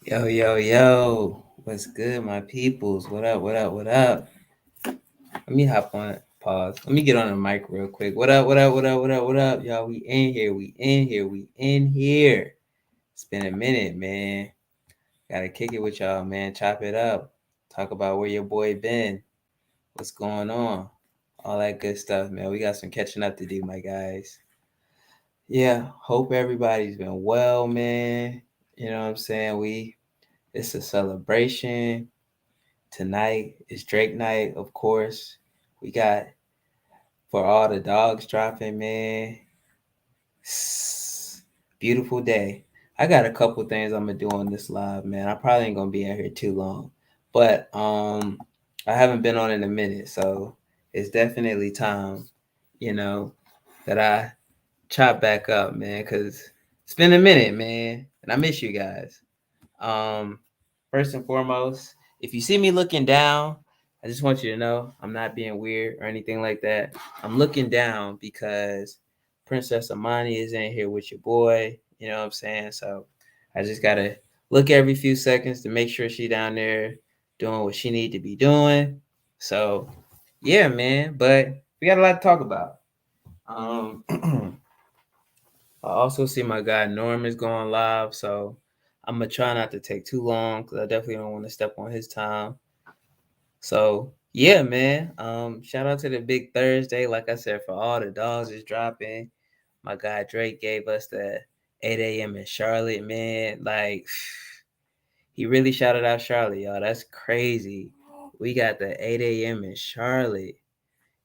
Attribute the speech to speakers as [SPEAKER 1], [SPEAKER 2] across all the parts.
[SPEAKER 1] Yo, yo, yo. What's good, my peoples? What up, what up, what up? Let me hop on pause. Let me get on the mic real quick. What up, what up, what up, what up, what up? Y'all, we in here, we in here, we in here. It's been a minute, man. Gotta kick it with y'all, man. Chop it up. Talk about where your boy been. What's going on? All that good stuff, man. We got some catching up to do, my guys. Yeah, hope everybody's been well, man. You know what I'm saying? It's a celebration. Tonight is Drake night, of course. We got for all the dogs dropping, man. Beautiful day. I got a couple things I'm gonna do on this live, man. I probably ain't gonna be out here too long, but I haven't been on in a minute, so it's definitely time, you know, that I chop back up, man, because it's been a minute, man, and I miss you guys. Um, First and foremost, if you see me looking down, I just want you to know I'm not being weird or anything like that. I'm looking down because Princess Amani is in here with your boy. You know what I'm saying? So I just gotta look every few seconds to make sure she down there doing what she need to be doing. So yeah, man. But we got a lot to talk about. I also see my guy Norm is going live, so I'm gonna try not to take too long because I definitely don't want to step on his time. So yeah, man. Shout out to the big Thursday. Like I said, for all the dogs is dropping. My guy Drake gave us the 8 a.m. in Charlotte, man. Like he really shouted out Charlotte, y'all. That's crazy. We got the 8 a.m. in Charlotte.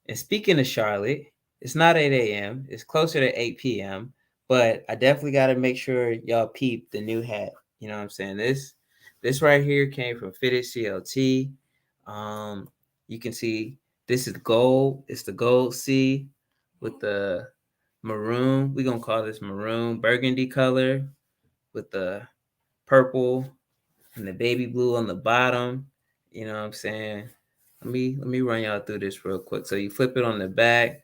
[SPEAKER 1] And speaking of Charlotte, it's not 8 a.m. It's closer to 8 p.m. But I definitely got to make sure y'all peep the new hat. You know what I'm saying? This right here came from Fitted CLT. Um, you can see this is gold. It's the gold C with the maroon. We're gonna call this maroon burgundy color with the purple and the baby blue on the bottom. You know what I'm saying? Let me run y'all through this real quick. So you flip it on the back,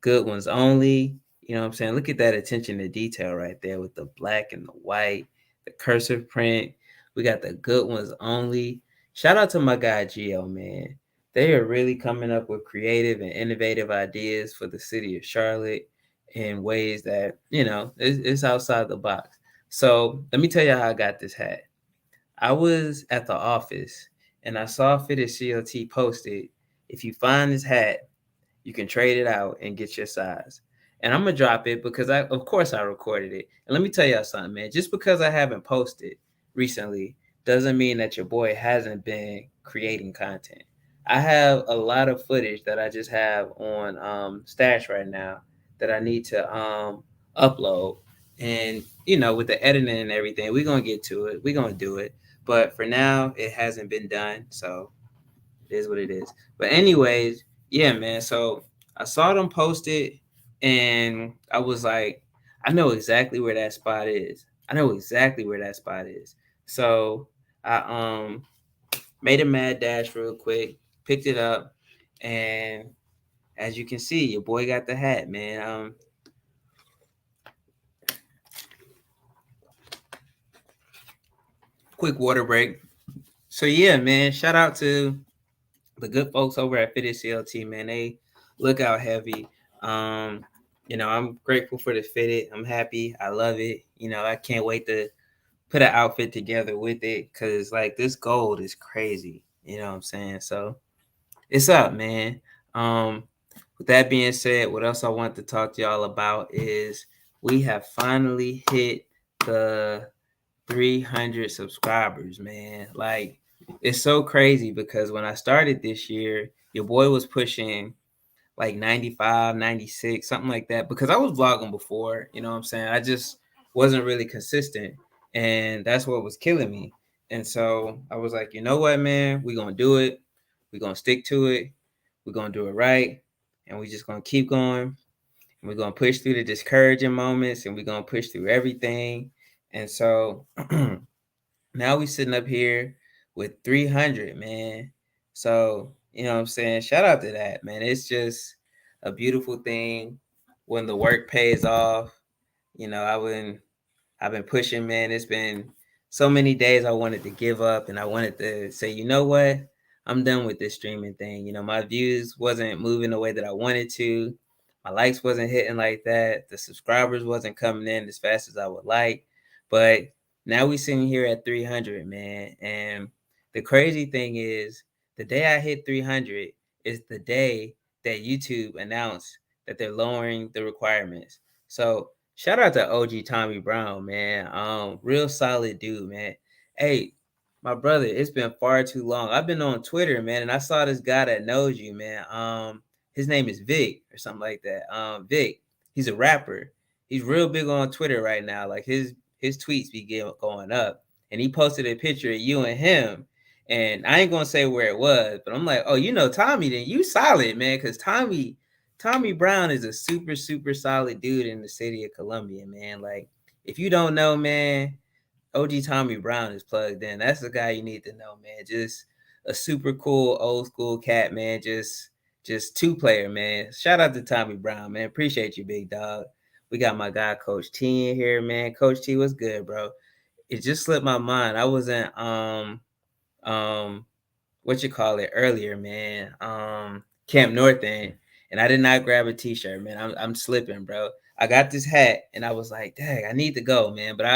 [SPEAKER 1] good ones only. You know what I'm saying? Look at that attention to detail right there with the black and the white, the cursive print. We got the good ones only. Shout out to my guy Gio, man. They are really coming up with creative and innovative ideas for the city of Charlotte in ways that, it's outside the box. So let me tell you how I got this hat. I was at the office and I saw Fitted CLT posted, if you find this hat, you can trade it out and get your size. And I'm gonna drop it because of course I recorded it. And let me tell y'all something, man. Just because I haven't posted recently doesn't mean that your boy hasn't been creating content. I have a lot of footage that I just have on Stash right now that I need to upload. And with the editing and everything, we're gonna get to it. We're gonna do it. But for now, it hasn't been done. So it is what it is. But anyways, yeah, man. So I saw them posted, and I was like, I know exactly where that spot is. I know exactly where that spot is. So I made a mad dash real quick, picked it up, and as you can see, your boy got the hat, man. Quick water break. So yeah, man. Shout out to the good folks over at Fitted CLT, man. They look out heavy. Um, I'm grateful for the fitted. I'm happy. I love it. I can't wait to put an outfit together with it because like this gold is crazy. You know what I'm saying? So it's up, man. Um, with that being said, what else I want to talk to y'all about is we have finally hit the 300 subscribers, man. Like, it's so crazy because when I started this year, your boy was pushing like 95, 96, something like that. Because I was vlogging before, you know what I'm saying? I just wasn't really consistent. And that's what was killing me. And so I was like, you know what, man? We're going to do it. We're going to stick to it. We're going to do it right. And we're just going to keep going. And we're going to push through the discouraging moments and we're going to push through everything. And so now we sitting up here with 300, man. So, you know what I'm saying? Shout out to that, man. It's just a beautiful thing when the work pays off. I've been pushing, man. It's been so many days I wanted to give up and I wanted to say, you know what? I'm done with this streaming thing. You know, my views wasn't moving the way that I wanted to. My likes wasn't hitting like that. The subscribers wasn't coming in as fast as I would like. But now we sitting here at 300, man. And the crazy thing is, the day I hit 300 is the day that YouTube announced that they're lowering the requirements. So shout out to OG Tommy Brown, man. Real solid dude, man. Hey, my brother, it's been far too long. I've been on Twitter, man, and I saw this guy that knows you, man. His name is Vic or something like that. Vic, he's a rapper. He's real big on Twitter right now. Like his tweets be going up, and he posted a picture of you and him. And I ain't gonna say where it was, but I'm like, oh, you know Tommy, then you solid, man, because Tommy Brown is a super, super solid dude in the city of Columbia, man. Like, if you don't know, man, OG Tommy Brown is plugged in. That's the guy you need to know, man. Just a super cool old school cat, man. Just two player, man. Shout out to Tommy Brown, man. Appreciate you, big dog. We got my guy Coach T in here, man. Coach T, what's good, bro? It just slipped my mind. I was in um what you call it earlier, man. Camp North End, and I did not grab a t-shirt, man. I'm slipping, bro. I got this hat and I was like, dang, I need to go, man. But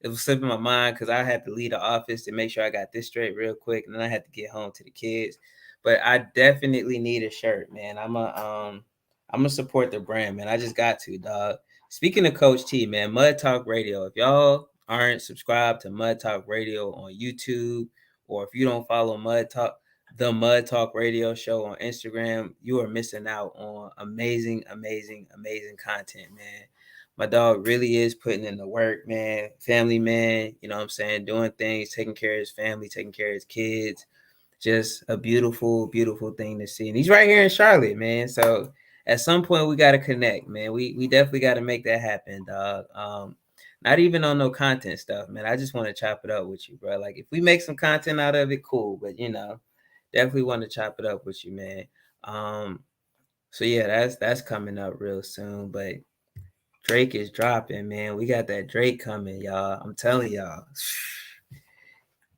[SPEAKER 1] it was slipping my mind because I had to leave the office to make sure I got this straight real quick, and then I had to get home to the kids. But I definitely need a shirt, man. I'm gonna support the brand, man. I just got to, dog. Speaking of Coach T, man, Mud Talk Radio. If y'all aren't subscribed to Mud Talk Radio on YouTube, or if you don't follow the Mud Talk Radio Show on Instagram, you are missing out on amazing, amazing, amazing content, man. My dog really is putting in the work, man. Family man, you know what I'm saying? Doing things, taking care of his family, taking care of his kids. Just a beautiful, beautiful thing to see. And he's right here in Charlotte, man. So at some point we gotta connect, man. We definitely gotta make that happen, dog. Not even on no content stuff, man. I just want to chop it up with you, bro. Like if we make some content out of it, cool. But definitely want to chop it up with you, man. So yeah, that's coming up real soon. But Drake is dropping, man. We got that Drake coming, y'all. I'm telling y'all.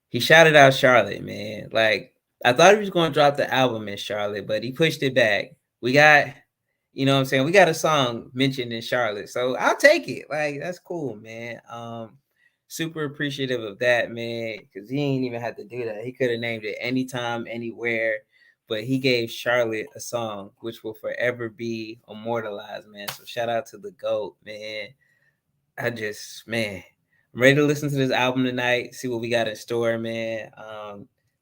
[SPEAKER 1] He shouted out Charlotte, man. Like I thought he was gonna drop the album in Charlotte, but he pushed it back. We got, you know what I'm saying? We got a song mentioned in Charlotte. So I'll take it. Like that's cool, man. Super appreciative of that, man, because he ain't even had to do that. He could have named it anytime, anywhere, but he gave Charlotte a song which will forever be immortalized, man. So shout out to the GOAT, man. Man, I'm ready to listen to this album tonight, see what we got in store, man.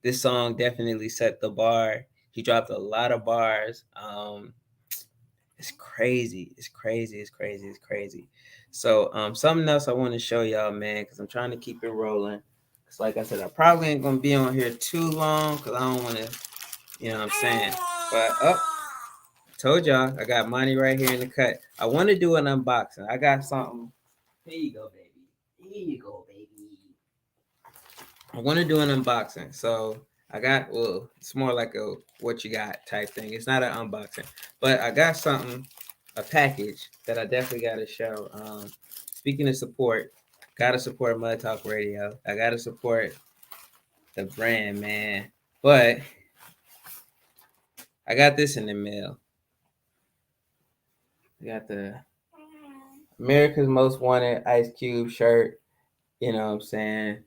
[SPEAKER 1] This song definitely set the bar. He dropped a lot of bars. It's crazy. It's crazy. It's crazy. It's crazy. So something else I want to show y'all, man, because I'm trying to keep it rolling. It's like I said, I probably ain't gonna be on here too long because I don't want to, you know what I'm saying. But told y'all I got money right here in the cut. I want to do an unboxing. I got something. Here you go, baby. Here you go, baby. I want to do an unboxing. So it's more like a what you got type thing. It's not an unboxing, but I got a package that I definitely got to show. Speaking of support, got to support Mud Talk Radio. I got to support the brand, man. But I got this in the mail. I got the America's Most Wanted Ice Cube shirt. You know what I'm saying?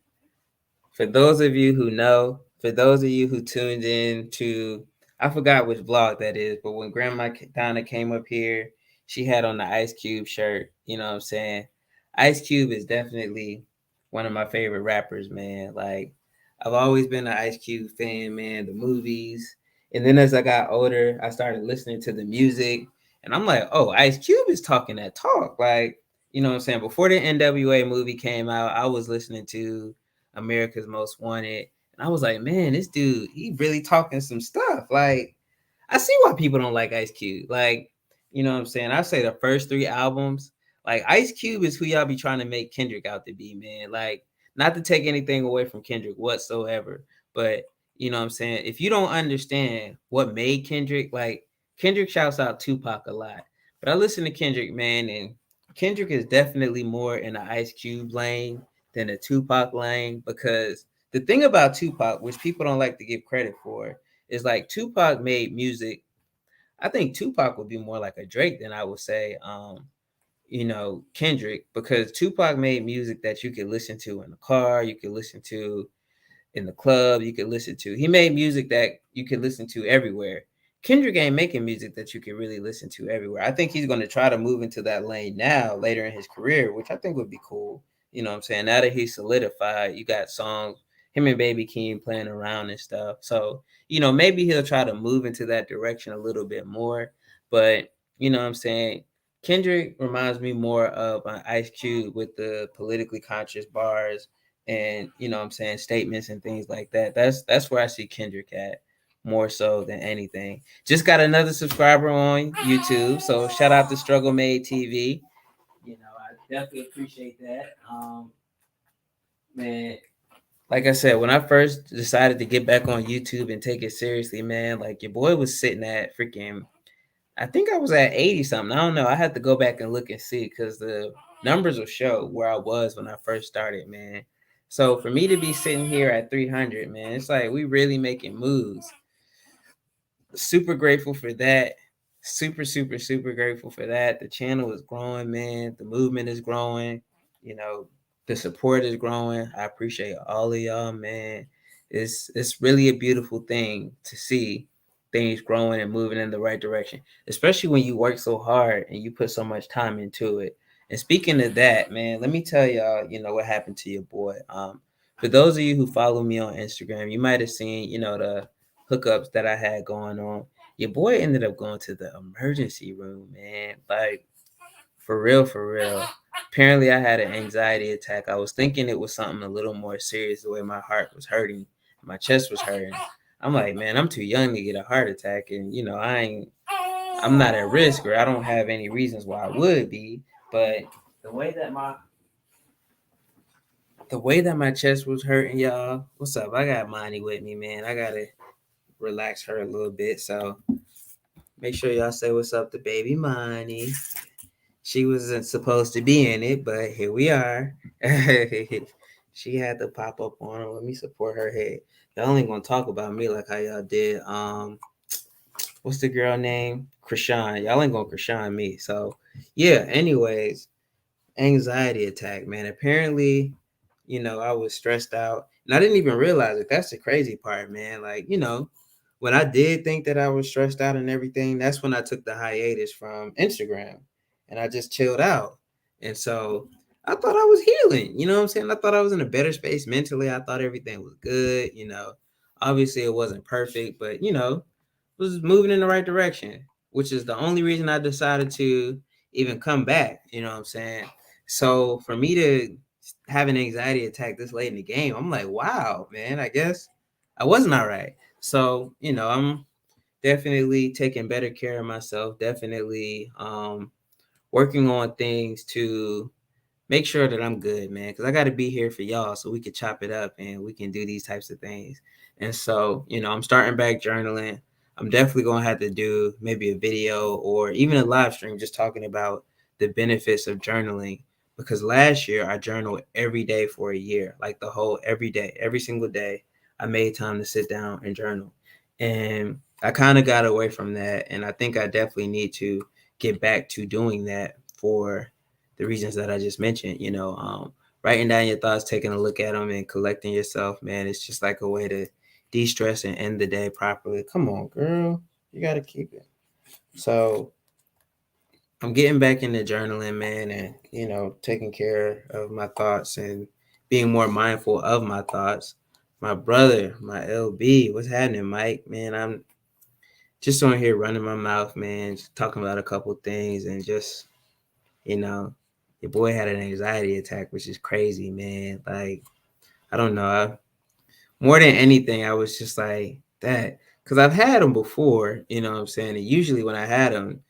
[SPEAKER 1] For those of you who know, for those of you who tuned in to, I forgot which vlog that is, but when Grandma Donna came up here, she had on the Ice Cube shirt. You know what I'm saying? Ice Cube is definitely one of my favorite rappers, man. Like, I've always been an Ice Cube fan, man. The movies. And then as I got older, I started listening to the music. And I'm like, oh, Ice Cube is talking that talk. Like, you know what I'm saying? Before the NWA movie came out, I was listening to America's Most Wanted. And I was like, man, this dude, he really talking some stuff. Like, I see why people don't like Ice Cube. Like, you know what I'm saying? I say the first three albums, like Ice Cube is who y'all be trying to make Kendrick out to be, man. Like, not to take anything away from Kendrick whatsoever, but you know what I'm saying? If you don't understand what made Kendrick, like Kendrick shouts out Tupac a lot. But I listen to Kendrick, man, and Kendrick is definitely more in the Ice Cube lane than the Tupac lane, because the thing about Tupac, which people don't like to give credit for, is like Tupac made music. I think Tupac would be more like a Drake than I would say Kendrick, because Tupac made music that you could listen to in the car, you could listen to in the club, you could listen to. He made music that you could listen to everywhere. Kendrick ain't making music that you can really listen to everywhere. I think he's going to try to move into that lane now, later in his career, which I think would be cool. You know what I'm saying? Now that he's solidified, you got songs, him and Baby Keem playing around and stuff. So, maybe he'll try to move into that direction a little bit more. But, you know what I'm saying? Kendrick reminds me more of an Ice Cube with the politically conscious bars and what I'm saying, statements and things like that. That's where I see Kendrick at more so than anything. Just got another subscriber on YouTube, so shout out to Struggle Made TV. I definitely appreciate that. Man, like I said, when I first decided to get back on YouTube and take it seriously, man, like your boy was sitting at freaking, I think I was at 80 something. I don't know. I had to go back and look and see because the numbers will show where I was when I first started, man. So for me to be sitting here at 300, man, it's like we really making moves. Super grateful for that. Super, super, super grateful for that. The channel is growing, man. The movement is growing. You know, the support is growing. I appreciate all of y'all, man. It's really a beautiful thing to see things growing and moving in the right direction, especially when you work so hard and you put so much time into it. And speaking of that, man, let me tell y'all, what happened to your boy. For those of you who follow me on Instagram, you might have seen, the hookups that I had going on. Your boy ended up going to the emergency room, man. Like, for real, for real. Apparently, I had an anxiety attack. I was thinking it was something a little more serious, the way my heart was hurting, my chest was hurting. I'm like, man, I'm too young to get a heart attack, and I'm not at risk, or I don't have any reasons why I would be. But the way that my chest was hurting, y'all. What's up? I got Monty with me, man. I gotta relax her a little bit. So make sure y'all say what's up to baby Monty. She wasn't supposed to be in it, but here we are. She had to pop up on her. Let me support her head. Y'all ain't gonna talk about me like how y'all did. What's the girl name? Krishan. Y'all ain't gonna Krishan me. So yeah. Anyways, anxiety attack, man. Apparently, I was stressed out, and I didn't even realize it. That's the crazy part, man. Like, when I did think that I was stressed out and everything, that's when I took the hiatus from Instagram and I just chilled out. And so I thought I was healing, you know what I'm saying? I thought I was in a better space mentally. I thought everything was good, Obviously it wasn't perfect, but was moving in the right direction, which is the only reason I decided to even come back, you know what I'm saying? So for me to have an anxiety attack this late in the game, I'm like, wow, man, I guess I wasn't all right. So, I'm definitely taking better care of myself, definitely working on things to make sure that I'm good, man, because I got to be here for y'all so we can chop it up and we can do these types of things. And so, I'm starting back journaling. I'm definitely going to have to do maybe a video or even a live stream just talking about the benefits of journaling, because last year I journaled every day for a year, like the whole every day, every single day. I made time to sit down and journal. And I kind of got away from that. And I think I definitely need to get back to doing that for the reasons that I just mentioned. Writing down your thoughts, taking a look at them, and collecting yourself, man. It's just like a way to de-stress and end the day properly. Come on, girl, you gotta keep it. So I'm getting back into journaling, man, and taking care of my thoughts and being more mindful of my thoughts. My brother, my LB, what's happening, Mike? Man, I'm just on here running my mouth, man, just talking about a couple things and just you know, your boy had an anxiety attack, which is crazy, man. Like, I don't know. More than anything, I was just like that because I've had them before, you know what I'm saying? And usually when I had them,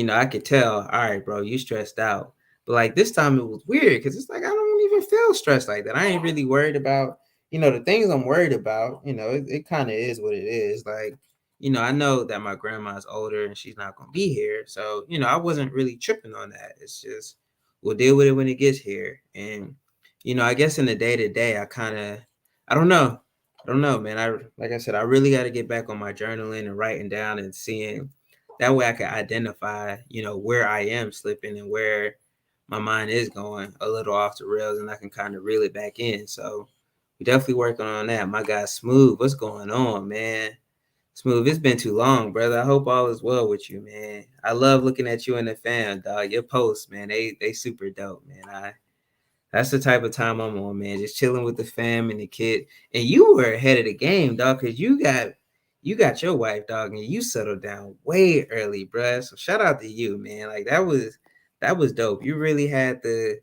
[SPEAKER 1] I could tell, all right, bro, you stressed out. But like this time it was weird because it's like I don't even feel stressed like that. I ain't really worried about, the things I'm worried about, it kind of is what it is. Like, I know that my grandma's older and she's not gonna be here. So, I wasn't really tripping on that. It's just we'll deal with it when it gets here. And I guess in the day to day, I don't know. I don't know, man. Like I said, I really got to get back on my journaling and writing down and seeing that way I can identify, where I am slipping and where my mind is going a little off the rails, and I can kind of reel it back in. So we definitely working on that. My guy Smooth, what's going on, man? Smooth, it's been too long, brother. I hope all is well with you, man. I love looking at you and the fam, dog. Your posts, man, they super dope, man. That's the type of time I'm on, man. Just chilling with the fam and the kid. And you were ahead of the game, dog, because you got your wife, dog, and you settled down way early, bruh. So shout out to you, man. Like that was dope. You really had the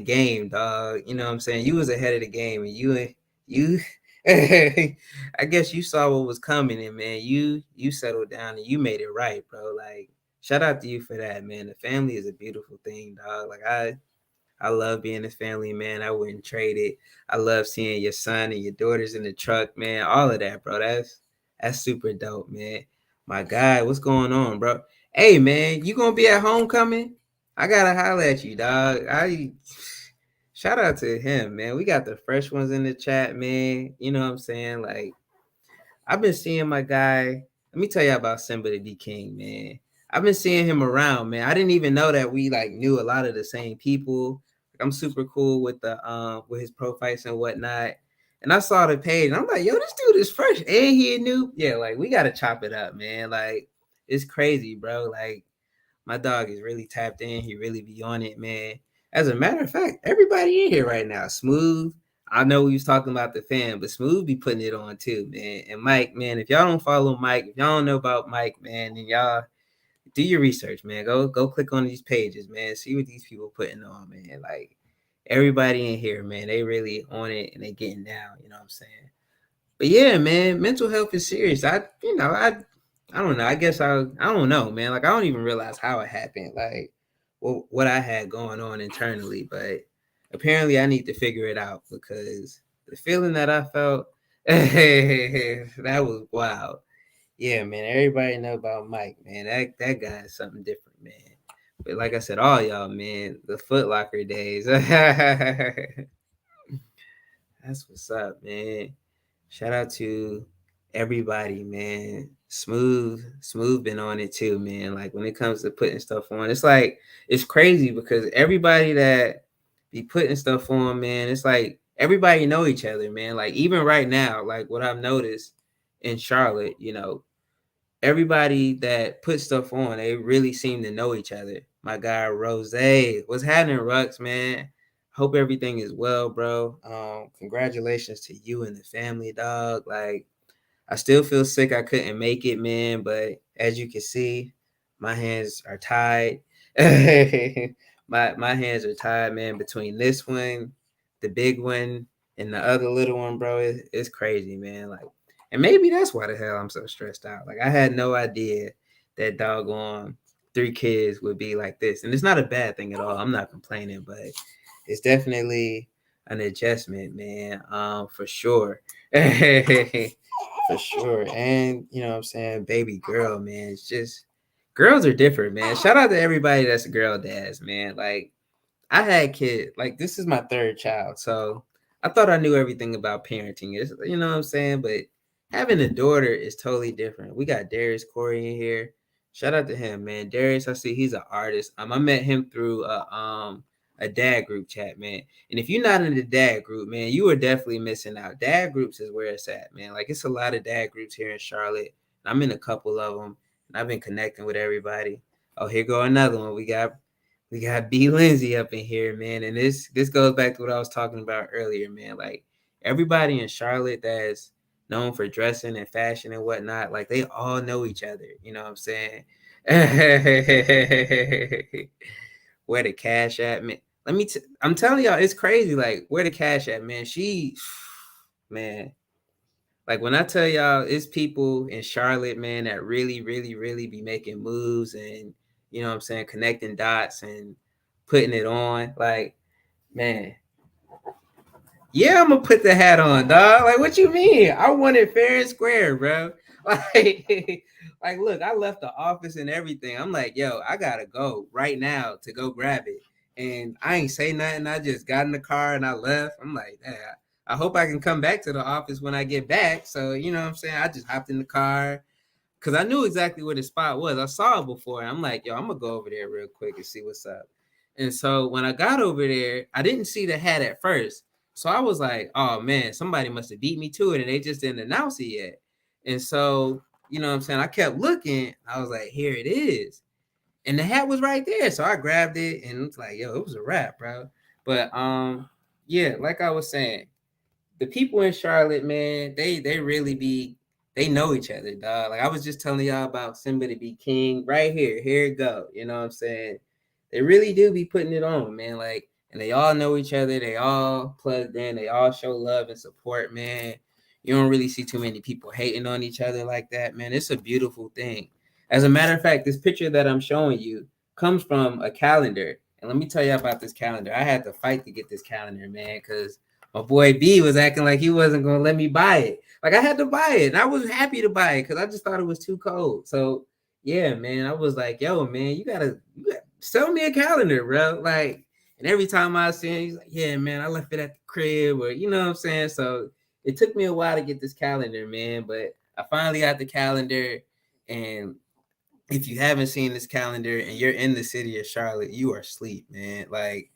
[SPEAKER 1] game, dog. You know what I'm saying? You was ahead of the game, and you I guess you saw what was coming, and man, you settled down and you made it right, bro. Like shout out to you for that, man. The family is a beautiful thing, dog. Like I love being a family, man. I wouldn't trade it. I love seeing your son and your daughters in the truck, man. All of that, bro. That's super dope, man. My guy, what's going on, bro? Hey, man, you gonna be at homecoming? I gotta holler at you, dog. I shout out to him, man. We got the fresh ones in the chat, man. You know what I'm saying? Like I've been seeing my guy. Let me tell you about Simba the D King, man. I've been seeing him around, man. I didn't even know that we like knew a lot of the same people. Like, I'm super cool with the with his pro fights and whatnot. And I saw the page, and I'm like, yo, this dude is fresh, and he new. Yeah, like we gotta chop it up, man. Like it's crazy, bro. Like my dog is really tapped in. He really be on it, man. As a matter of fact, everybody in here right now, Smooth. I know we was talking about the fan, but Smooth be putting it on too, man. And Mike, man, if y'all don't follow Mike, if y'all don't know about Mike, man, then y'all do your research, man. Go click on these pages, man. See what these people putting on, man. Like everybody in here, man, they really on it and they getting down. You know what I'm saying? But yeah, man, mental health is serious. I don't know. I guess I don't know, man. Like I don't even realize how it happened. Like what I had going on internally, but apparently I need to figure it out because the feeling that I felt that was wild. Yeah, man. Everybody know about Mike, man. That guy is something different, man. But like I said, all y'all, man, the Foot Locker days. That's what's up, man. Shout out to everybody, man. Smooth been on it too, man. Like when it comes to putting stuff on, it's like it's crazy because everybody that be putting stuff on, man, it's like everybody know each other, man. Like even right now, like what I've noticed in Charlotte, everybody that puts stuff on, they really seem to know each other. My guy Rose, what's happening, Rux, man? Hope everything is well, bro. Congratulations to you and the family, dog. Like, I still feel sick. I couldn't make it, man. But as you can see, my hands are tied. my hands are tied, man. Between this one, the big one, and the other little one, bro, it's crazy, man. Like, and maybe that's why the hell I'm so stressed out. Like, I had no idea that doggone 3 kids would be like this, and it's not a bad thing at all. I'm not complaining, but it's definitely an adjustment, man. For sure. For sure. And you know what I'm saying, baby girl, man. It's just girls are different, man. Shout out to everybody that's a girl dads, man. Like I had kids, like this is my third child. So I thought I knew everything about parenting. You know what I'm saying? But having a daughter is totally different. We got Darius Corey in here. Shout out to him, man. Darius, I see he's an artist. I met him through a dad group chat, man. And if you're not in the dad group, man, you are definitely missing out. Dad groups is where it's at, man. Like it's a lot of dad groups here in Charlotte. I'm in a couple of them, and I've been connecting with everybody. Oh, here go another one. We got B Lindsay up in here, man. And this goes back to what I was talking about earlier, man. Like everybody in Charlotte that's known for dressing and fashion and whatnot, like they all know each other. You know what I'm saying? Where the cash at, man? I'm telling y'all, it's crazy. Like where the cash at, man? Man. Like when I tell y'all, it's people in Charlotte, man, that really, really, really be making moves and you know what I'm saying, connecting dots and putting it on. Like, man, yeah, I'm gonna put the hat on, dog. Like, what you mean? I want it fair and square, bro. Like, like, look, I left the office and everything. I'm like, yo, I gotta go right now to go grab it.
[SPEAKER 2] and I ain't say nothing. I just got in the car and I left. I'm like, "Damn, I hope I can come back to the office when I get back." So, you know what I'm saying? I just hopped in the car because I knew exactly where the spot was. I saw it before. And I'm like, yo, I'm going to go over there real quick and see what's up. And so when I got over there, I didn't see the hat at first. So I was like, oh man, somebody must have beat me to it and they just didn't announce it yet. And so, you know what I'm saying? I kept looking. I was like, here it is. And the hat was right there. So I grabbed it and it's like, yo, it was a wrap, bro. But yeah, like I was saying, the people in Charlotte, man, they really be they know each other, dog. Like I was just telling y'all about Simba to be king right here. Here it go. You know what I'm saying? They really do be putting it on, man. Like, and they all know each other. They all plugged in. They all show love and support, man. You don't really see too many people hating on each other like that, man. It's a beautiful thing. As a matter of fact, this picture that I'm showing you comes from a calendar. And let me tell you about this calendar. I had to fight to get this calendar, man, because my boy B was acting like he wasn't gonna let me buy it. Like I had to buy it, and I was happy to buy it because I just thought it was too cold. So yeah, man, I was like, yo, man, you gotta sell me a calendar, bro. Like, and every time I see him, he's like, yeah, man, I left it at the crib, or you know what I'm saying. So it took me a while to get this calendar, man, but I finally got the calendar. And if you haven't seen this calendar and you're in the city of Charlotte, you are asleep, man. Like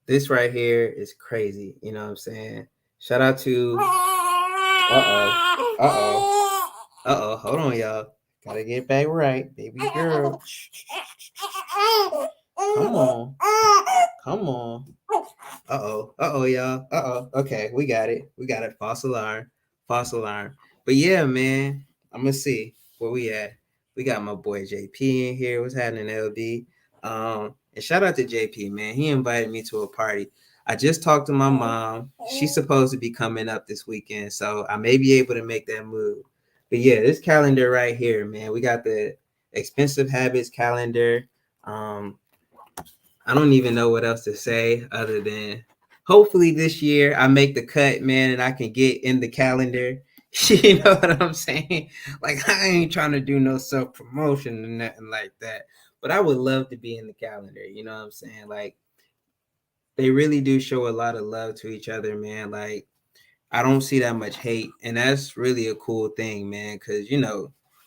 [SPEAKER 2] this right here is crazy. You know what I'm saying? Shout out to uh oh. Hold on, y'all. Gotta get back right, baby girl. Come on. Come on. Uh oh, y'all. Okay, we got it. We got it. False alarm. False alarm. But yeah, man. I'm gonna see where we at. We got my boy JP in here. What's happening, LD? And shout out to JP, man. He invited me to a party. I just talked to my mom. She's supposed to be coming up this weekend, so I may be able to make that move. But yeah, this calendar right here, man. We got the expensive habits calendar. Um, I don't even know what else to say other than hopefully this year I make the cut, man, and I can get in the calendar. You know what I'm saying? Like I ain't trying to do no self promotion and nothing like that. But I would love to be in the calendar. You know what I'm saying? Like they really do show a lot of love to each other, man. Like I don't see that much hate, and that's really a cool thing, man. Because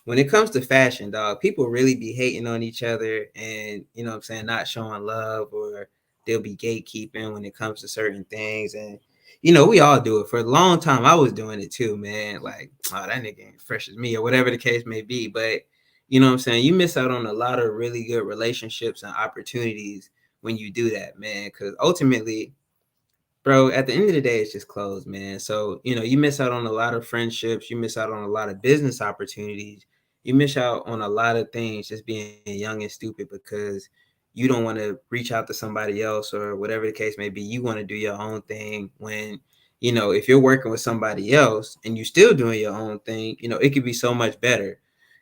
[SPEAKER 2] when it comes to fashion, dog, people really be hating on each other, and what I'm saying, not showing love, or they'll be gatekeeping when it comes to certain things, and we all do it. For a long time, I was doing it too, man. Like, oh, that nigga ain't fresh as me, or whatever the case may be. But you know what I'm saying, you miss out on a lot of really good relationships and opportunities when you do that, man. Because ultimately, bro, at the end of the day, it's just clothes, man. So, you miss out on a lot of friendships. You miss out on a lot of business opportunities. You miss out on a lot of things just being young and stupid because you don't want to reach out to somebody else or whatever the case may be. You want to do your own thing when, if you're working with somebody else and you're still doing your own thing, it could be so much better.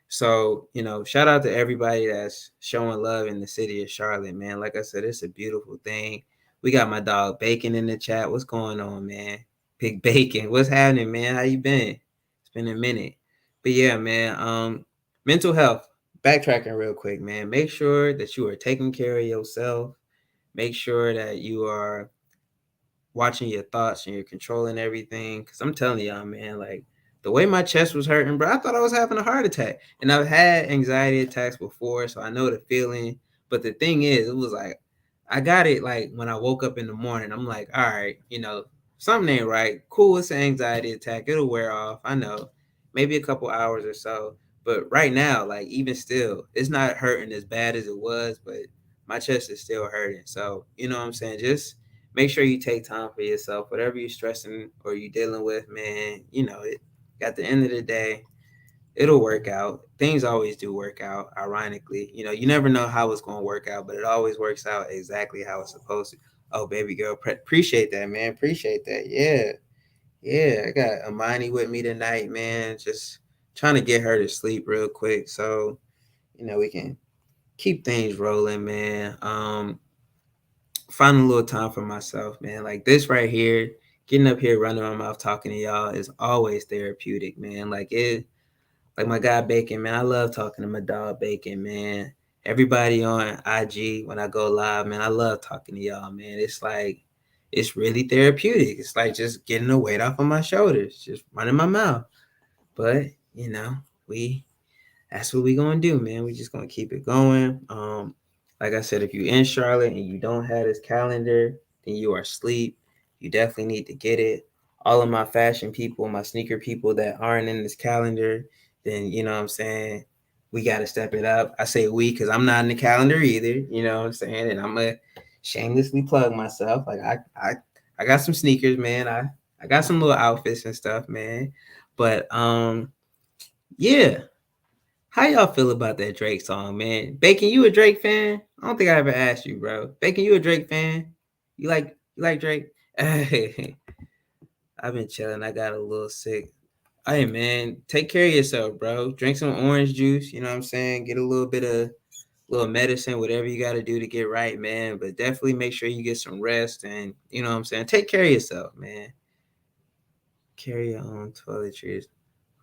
[SPEAKER 2] So, shout out to everybody that's showing love in the city of Charlotte, man. Like I said, it's a beautiful thing. We got my dog Bacon in the chat. What's going on, man? Big Bacon. What's happening, man? How you been? It's been a minute. But yeah, man. Mental health. Backtracking real quick, man. Make sure that you are taking care of yourself. Make sure that you are watching your thoughts and you're controlling everything. Cause I'm telling y'all, man, like the way my chest was hurting, bro, I thought I was having a heart attack. And I've had anxiety attacks before, so I know the feeling. But the thing is, it was like I got it like when I woke up in the morning. I'm like, all right, something ain't right. Cool, it's an anxiety attack. It'll wear off. I know. Maybe a couple hours or so. But right now, like even still, it's not hurting as bad as it was, but my chest is still hurting. So, you know what I'm saying? Just make sure you take time for yourself. Whatever you're stressing or you dealing with, man, it at the end of the day, it'll work out. Things always do work out, ironically. You never know how it's going to work out, but it always works out exactly how it's supposed to. Oh, baby girl, appreciate that, man. Appreciate that. Yeah. Yeah. I got Amani with me tonight, man. Just trying to get her to sleep real quick so, we can keep things rolling, man. Finding a little time for myself, man. Like this right here, getting up here, running my mouth, talking to y'all is always therapeutic, man. Like my guy Bacon, man. I love talking to my dog Bacon, man. everybody on IG when I go live, man. I love talking to y'all, man. It's like it's really therapeutic. It's like just getting the weight off of my shoulders, just running my mouth. But you know, we that's what we gonna do, man. We just gonna keep it going. Like I said, if you're in Charlotte and you don't have this calendar, then you are asleep. You definitely need to get it. All of my fashion people, my sneaker people that aren't in this calendar, then you know what I'm saying, we gotta step it up. I say we because I'm not in the calendar either, you know what I'm saying? And I'm gonna shamelessly plug myself. Like I got some sneakers, man. I got some little outfits and stuff, man. But yeah, how y'all feel about that Drake song, man? Bacon, you a Drake fan? I don't think I ever asked you, bro. Bacon, you a Drake fan? You like Drake? I've been chilling. I got a little sick. Hey man, take care of yourself, bro. Drink some orange juice, you know what I'm saying? Get a little bit of little medicine, whatever you gotta do to get right, man. But definitely make sure you get some rest and you know what I'm saying? Take care of yourself, man. Carry your own toiletries.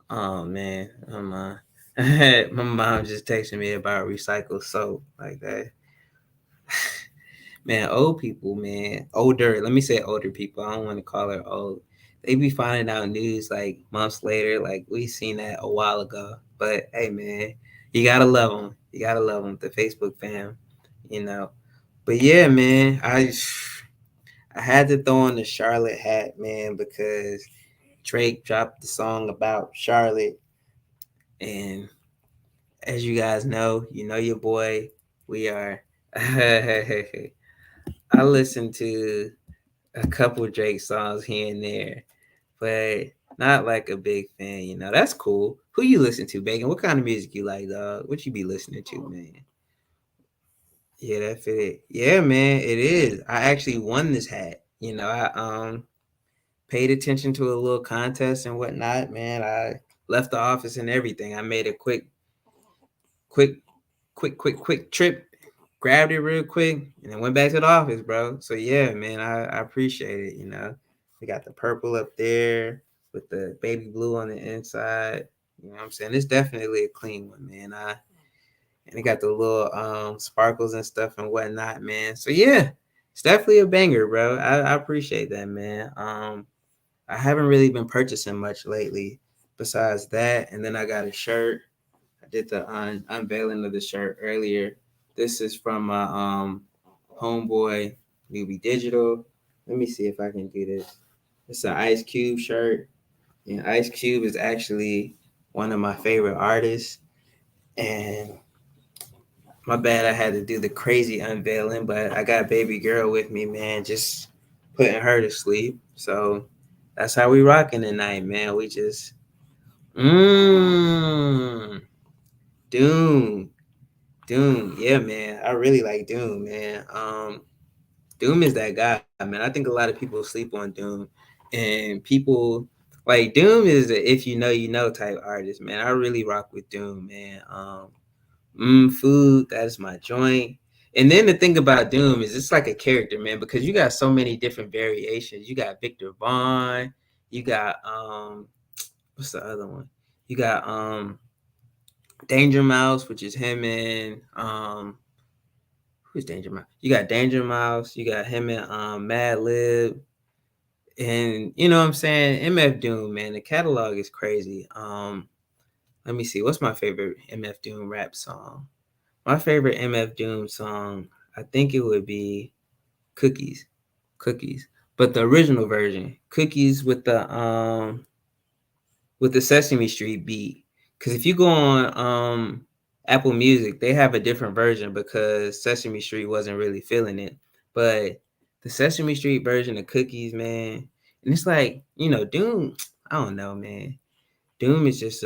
[SPEAKER 2] Oh man, my mom just texted me about recycled soap like that. Man, old people, man, older. Let me say older people. I don't want to call her old. They be finding out news like months later. Like we seen that a while ago. But hey, man, you gotta love them. You gotta love them. The Facebook fam, you know. But yeah, man, I had to throw on the Charlotte hat, man, because Drake dropped the song about Charlotte, and as you guys know, you know your boy. We are. I listen to a couple Drake songs here and there, but not like a big fan. You know, that's cool. Who you listen to, Bacon? What kind of music you like, dog? What you be listening to, man? Yeah, that fit it. Yeah, man, it is. I actually won this hat. You know, I paid attention to a little contest and whatnot, man. I left the office and everything. I made a quick, quick trip, grabbed it real quick, and then went back to the office, bro. So yeah, man, I appreciate it. You know, we got the purple up there with the baby blue on the inside. You know what I'm saying? It's definitely a clean one, man. I and it got the little sparkles and stuff and whatnot, man. So yeah, it's definitely a banger, bro. I appreciate that, man. I haven't really been purchasing much lately besides that, and then I got a shirt. I did the unveiling of the shirt earlier. This is from my homeboy Newbie Digital. Let me see if I can do this. It's an Ice Cube shirt, and Ice Cube is actually one of my favorite artists. And my bad, I had to do the crazy unveiling, but I got baby girl with me, man, just putting her to sleep. So that's how we rocking tonight, man. We just mmm Doom. Doom, yeah, man. I really like Doom, man. Doom is that guy, man. I think a lot of people sleep on Doom, and people like Doom is a if you know you know type artist, man. I really rock with Doom, man. Food, that's my joint. And then the thing about Doom is it's like a character, man, because you got so many different variations. You got Victor Vaughn, you got what's the other one? You got Danger Mouse, which is him and who's Danger Mouse? You got Danger Mouse, you got him and Mad Lib, and you know what I'm saying? MF Doom, man, the catalog is crazy. Let me see, what's my favorite MF Doom rap song? My favorite MF Doom song, I think it would be Cookies. Cookies. But the original version, Cookies with the Sesame Street beat. Because if you go on Apple Music, they have a different version because Sesame Street wasn't really feeling it. But the Sesame Street version of Cookies, man, and it's like you know, Doom. I don't know, man. Doom is just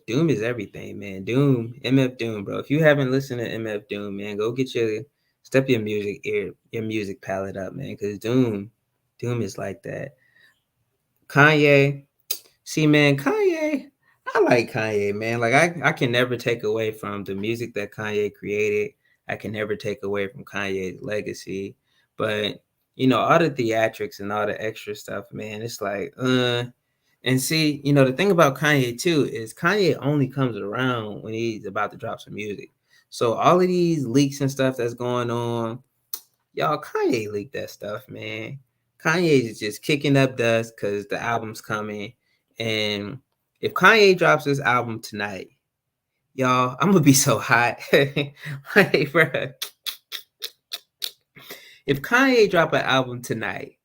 [SPEAKER 2] Doom is everything, man. Doom, MF Doom, bro. If you haven't listened to MF Doom, man, go get your your music palette up, man. Because Doom is like that. Kanye, see, man, Kanye, I like Kanye, man. Like I can never take away from the music that Kanye created. I can never take away from Kanye's legacy. But you know, all the theatrics and all the extra stuff, man, it's like, and see, you know, the thing about Kanye too is Kanye only comes around when he's about to drop some music. So all of these leaks and stuff that's going on, y'all, Kanye leaked that stuff, man. Kanye is just kicking up dust because the album's coming. And if Kanye drops this album tonight, y'all, I'm gonna be so hot. Like, bruh, if Kanye drop an album tonight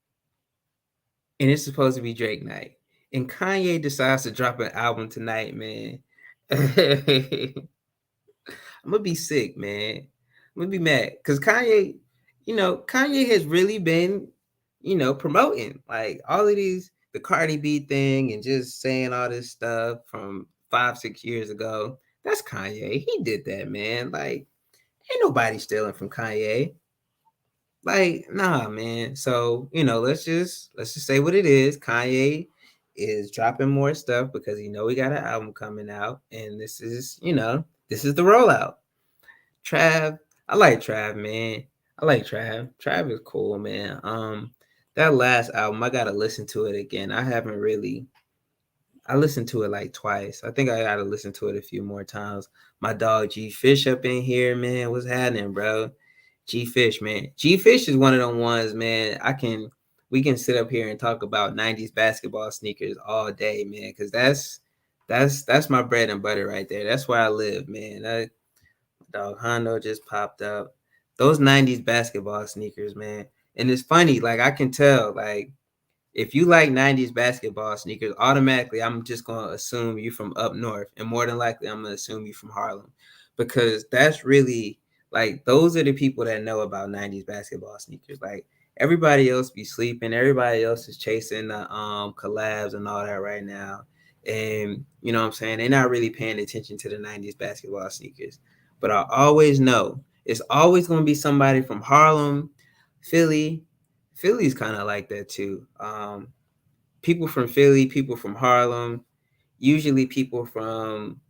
[SPEAKER 2] and it's supposed to be Drake night, and Kanye decides to drop an album tonight, man, I'm gonna be sick, man. I'm gonna be mad because Kanye, Kanye has really been, promoting like all of these the Cardi B thing and just saying all this stuff from 5, 6 years ago. That's Kanye. He did that, man. Like, ain't nobody stealing from Kanye. Like, nah, man. So, let's just say what it is. Kanye is dropping more stuff because we got an album coming out, and this is the rollout. Trav, I like Trav, man. I like Trav. Trav is cool, man. That last album, I gotta listen to it again. I haven't really. I listened to it like twice. I think I gotta listen to it a few more times. My dog G Fish up in here, man. What's happening, bro? G Fish, man. G Fish is one of them ones, man. We can sit up here and talk about '90s basketball sneakers all day, man, because that's my bread and butter right there. That's where I live, man. Dog Hondo just popped up. Those '90s basketball sneakers, man. And it's funny, like I can tell, like if you like '90s basketball sneakers, automatically I'm just gonna assume you from up north, and more than likely I'm gonna assume you from Harlem, because that's really like those are the people that know about '90s basketball sneakers. Like everybody else be sleeping, everybody else is chasing the collabs and all that right now, and you know what I'm saying, they're not really paying attention to the '90s basketball sneakers. But I always know it's always gonna be somebody from Harlem, Philly. Philly's kind of like that too. People from Philly, people from Harlem, usually people from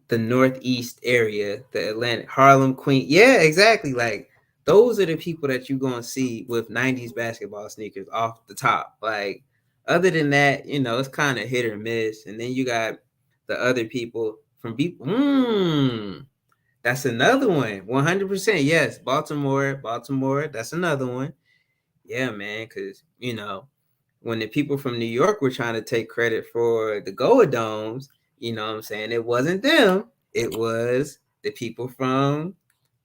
[SPEAKER 2] the Northeast area, the Atlantic, Harlem, Queen. Yeah, exactly. Like those are the people that you're gonna see with '90s basketball sneakers off the top. Like other than that, it's kind of hit or miss. And then you got the other people from people. That's another one. 100%. Yes, Baltimore, Baltimore. That's another one. Yeah, man, because when the people from New York were trying to take credit for the Goa Domes, you know what I'm saying? It wasn't them. It was the people from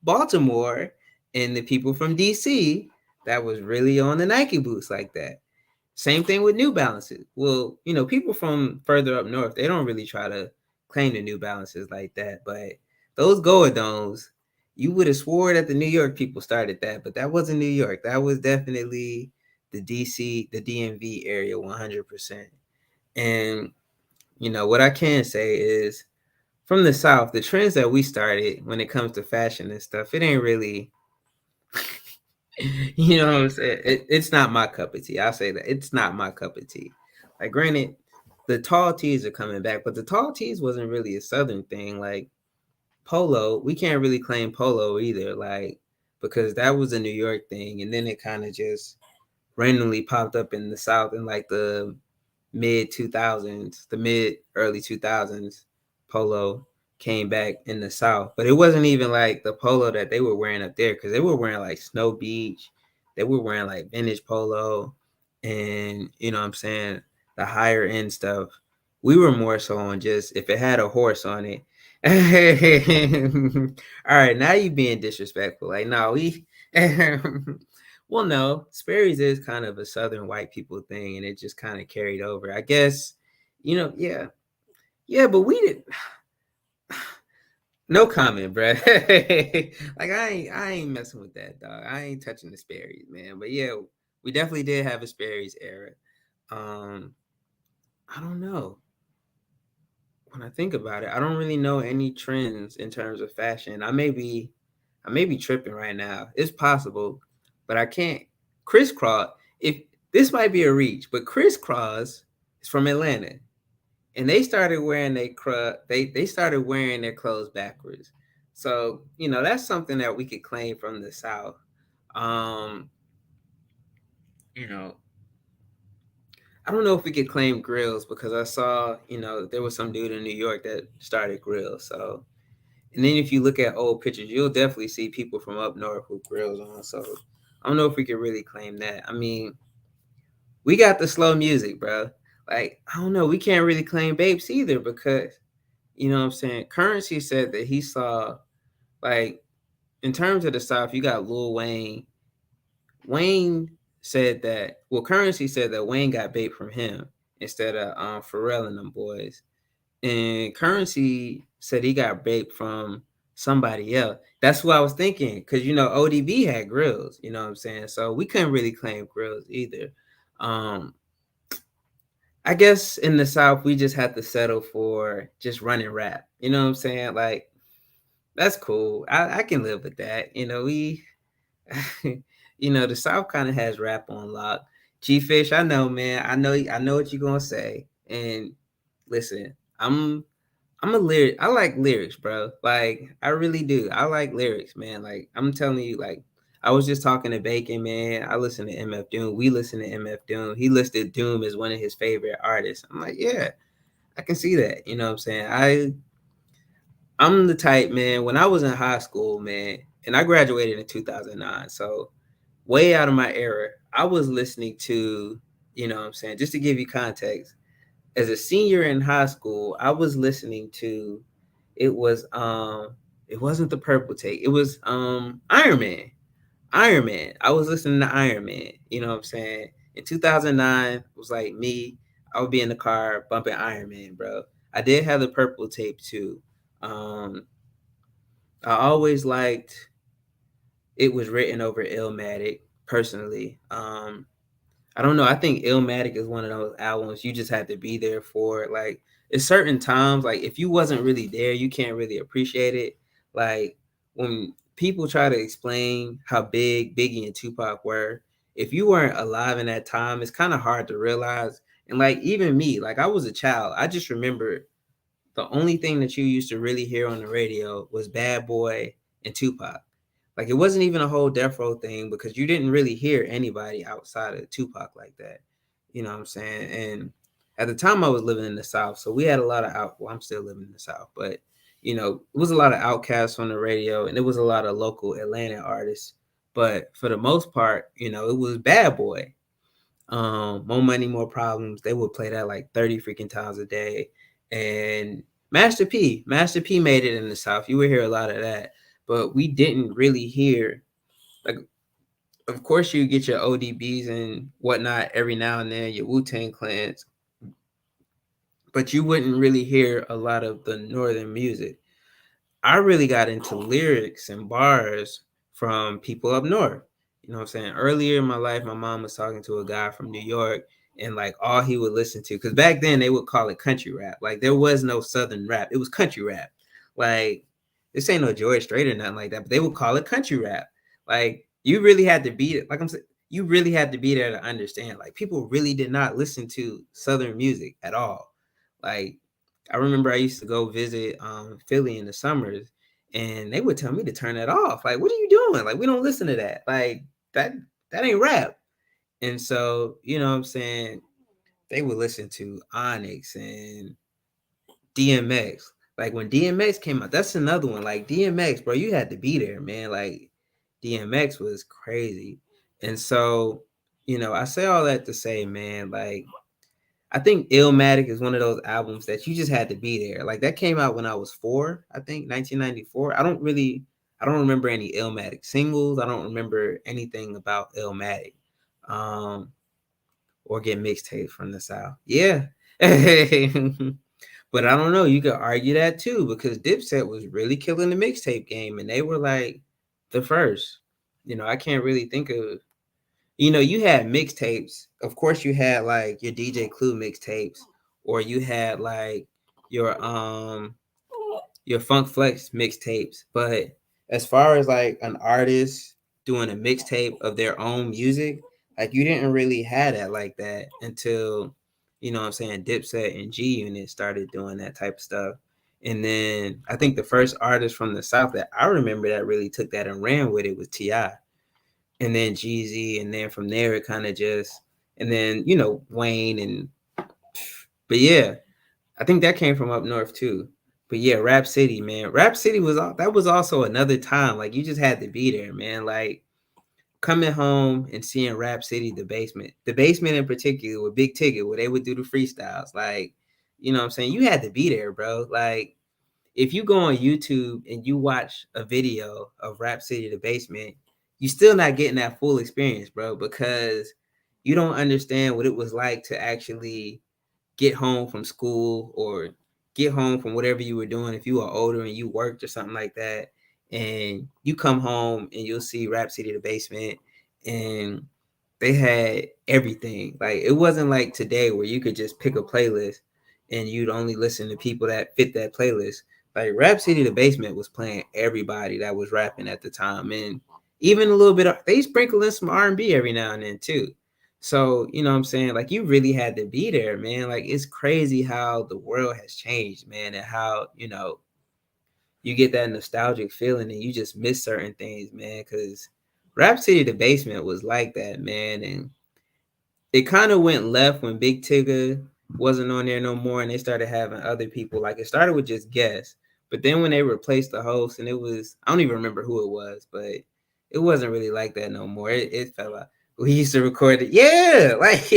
[SPEAKER 2] Baltimore and the people from DC that was really on the Nike boots like that. Same thing with New Balances. Well, people from further up north, they don't really try to claim the New Balances like that. But those Goa Domes, you would have swore that the New York people started that, but that wasn't New York. That was definitely the DC, the DMV area 100%. And, what I can say is from the South, the trends that we started when it comes to fashion and stuff, it ain't really you know what I'm saying? It's not my cup of tea. I'll say that. It's not my cup of tea. Like, granted, the tall tees are coming back, but the tall tees wasn't really a Southern thing. Like, polo, we can't really claim polo either, like, because that was a New York thing. And then it kind of just randomly popped up in the South in like the mid 2000s, the mid early 2000s. Polo came back in the South, but it wasn't even like the polo that they were wearing up there, because they were wearing like Snow Beach, they were wearing like vintage polo, and what I'm saying, the higher end stuff. We were more so on just if it had a horse on it. All right, now you being disrespectful. Like, no, we well, no, Sperry's is kind of a Southern white people thing, and it just kind of carried over. I guess, yeah. Yeah, but we didn't. No comment, bro. Like I ain't messing with that, dog. I ain't touching the Sperry's, man. But yeah, we definitely did have a Sperry's era. Um, I don't know. When I think about it, I don't really know any trends in terms of fashion. I may be tripping right now. It's possible, but I can't. Crisscross. If this might be a reach, but Crisscross is from Atlanta, and they started wearing they started wearing their clothes backwards. So that's something that we could claim from the South. Um, you know, I don't know if we could claim grills because I saw there was some dude in New York that started grills. So And then if you look at old pictures, you'll definitely see people from up north with grills on. So I don't know if we could really claim that. I mean, we got the slow music, bro. Like, I don't know, we can't really claim Bapes either because, you know what I'm saying? Currency said that he saw, like, in terms of the South, you got Lil Wayne. Wayne said that, well, Currency said that Wayne got Bape from him instead of Pharrell and them boys. And Currency said he got Bape from somebody else. That's what I was thinking, because you know ODB had grills. You know what I'm saying? So we couldn't really claim grills either. Um, I guess in the South we just had to settle for just running rap. You know what I'm saying? Like that's cool. I can live with that. You know we, you know the South kind of has rap on lock. G Fish, I know, man. I know what you're gonna say. And listen, I'm a lyric. I like lyrics, bro. Like I really do. I like lyrics, man. Like I'm telling you, like I was just talking to Bacon, man. I listen to MF Doom. We listen to MF Doom. He listed Doom as one of his favorite artists. I'm like, yeah, I can see that. You know what I'm saying? I'm the type, man. When I was in high school, man, and I graduated in 2009, so way out of my era. I was listening to, you know what I'm saying, just to give you context, as a senior in high school, I was listening to, it was it wasn't the Purple Take. It was Iron Man. Iron Man. I was listening to Iron Man. You know what I'm saying? In 2009, it was like me. I would be in the car bumping Iron Man, bro. I did have the Purple Tape too. Um, I always liked It Was Written over Illmatic personally. I don't know. I think Illmatic is one of those albums you just had to be there for. Like, it's certain times, like if you wasn't really there, you can't really appreciate it. Like when people try to explain how big Biggie and Tupac were, if you weren't alive in that time, it's kind of hard to realize. And like even me, like I was a child, I just remember the only thing that you used to really hear on the radio was Bad Boy and Tupac. Like it wasn't even a whole Death Row thing because you didn't really hear anybody outside of Tupac like that. You know what I'm saying? And at the time I was living in the South, so we had a lot of well, I'm still living in the South, but you know, it was a lot of Outcasts on the radio and it was a lot of local Atlanta artists. But for the most part, you know, it was Bad Boy. More Money, More Problems. They would play that like 30 freaking times a day. And Master P made it in the South. You would hear a lot of that, but we didn't really hear, like, of course you get your ODBs and whatnot every now and then, your Wu-Tang Clans, but you wouldn't really hear a lot of the northern music. I really got into lyrics and bars from people up north. You know what I'm saying? Earlier in my life, my mom was talking to a guy from New York, and like all he would listen to, because back then they would call it country rap. Like there was no southern rap, it was country rap. Like this ain't no George Strait or nothing like that, but they would call it country rap. Like you really had to be it. Like I'm saying, you really had to be there to understand. Like people really did not listen to southern music at all. Like I remember I used to go visit Philly in the summers, and they would tell me to turn that off. Like, what are you doing? Like, we don't listen to that. Like that that ain't rap. And so, you know what I'm saying? They would listen to Onyx and DMX. Like when DMX came out, that's another one. Like DMX, bro, you had to be there, man. Like DMX was crazy. And so, you know, I say all that to say, man, like I think Illmatic is one of those albums that you just had to be there. Like that came out when I was 4, I think 1994. I don't remember any Illmatic singles. I don't remember anything about Illmatic. Um, or get mixtapes from the South. Yeah. But I don't know. You could argue that too because Dipset was really killing the mixtape game and they were like the first. You know, I can't really think of, you know, you had mixtapes. Of course, you had like your DJ Clue mixtapes, or you had like your Funk Flex mixtapes. But as far as like an artist doing a mixtape of their own music, like you didn't really have that like that until, you know what I'm saying, Dipset and G Unit started doing that type of stuff. And then I think the first artist from the South that I remember that really took that and ran with it was T.I. And then Jeezy, and then from there it kind of just, and then you know Wayne, and but yeah, I think that came from up north too. But yeah, Rap City, man. Rap City that was also another time. Like you just had to be there, man. Like coming home and seeing Rap City, the basement in particular with Big Ticket, where they would do the freestyles. Like, you know what I'm saying? You had to be there, bro. Like if you go on YouTube and you watch a video of Rap City the Basement, you still not getting that full experience, bro, because you don't understand what it was like to actually get home from school or get home from whatever you were doing if you were older and you worked or something like that. And you come home and you'll see Rap City the Basement and they had everything. Like it wasn't like today where you could just pick a playlist and you'd only listen to people that fit that playlist. Like Rap City the Basement was playing everybody that was rapping at the time, and even a little bit of they sprinkle in some R&B every now and then too. So, you know what I'm saying? Like you really had to be there, man. Like it's crazy how the world has changed, man, and how, you get that nostalgic feeling and you just miss certain things, man, cuz Rap City the Basement was like that, man, and it kind of went left when Big Tigger wasn't on there no more and they started having other people. Like it started with just guests, but then when they replaced the host and it was I don't even remember who it was, but it wasn't really like that no more. It fell out. We used to record it. Yeah, like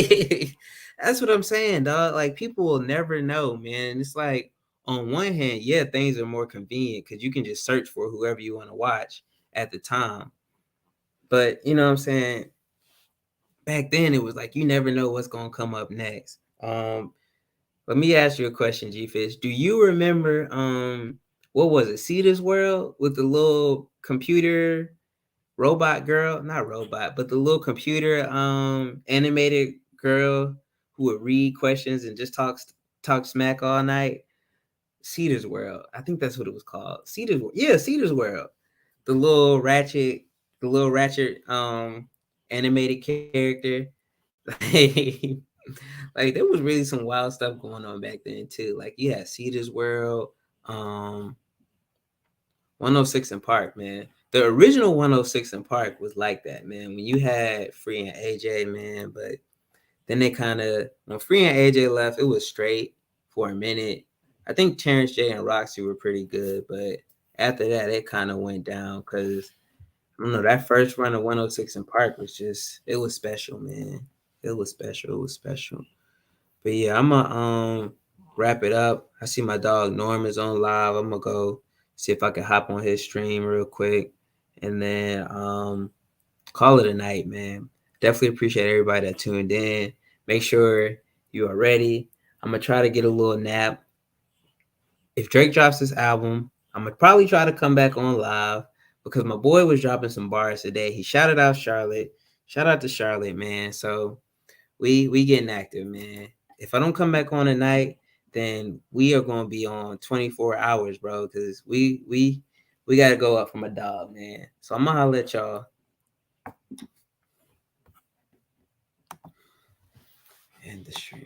[SPEAKER 2] that's what I'm saying, dog. Like people will never know, man. It's like on one hand, yeah, things are more convenient because you can just search for whoever you want to watch at the time. But you know what I'm saying? Back then it was like you never know what's gonna come up next. Let me ask you a question, G Fish. Do you remember what was it, Cedar's World with the little computer robot girl? Not robot, but the little computer animated girl who would read questions and just talk smack all night. Cedar's World. I think that's what it was called. Cedar's World. Yeah, Cedar's World. The little ratchet, animated character. Like there was really some wild stuff going on back then too. Like you had Cedar's World, 106 and Park, man. The original 106 and Park was like that, man. When you had Free and AJ, man, but then they kind of when Free and AJ left, it was straight for a minute. I think Terrence J and Roxy were pretty good, but after that, it kind of went down because I don't know, that first run of 106 and Park was just it was special, man. It was special. It was special. But yeah, I'm gonna wrap it up. I see my dog Norm is on live. I'm gonna go see if I can hop on his stream real quick and then call it a night, man. Definitely appreciate everybody that tuned in. Make sure you are ready. I'm gonna try to get a little nap. If Drake drops this album, I'm gonna probably try to come back on live because my boy was dropping some bars today. He shouted out Charlotte. Shout out to Charlotte, man. So we getting active, man. If I don't come back on tonight, then we are gonna be on 24 hours, bro. Cause we gotta go up from a dog, man. So I'm gonna holler at y'all in the stream.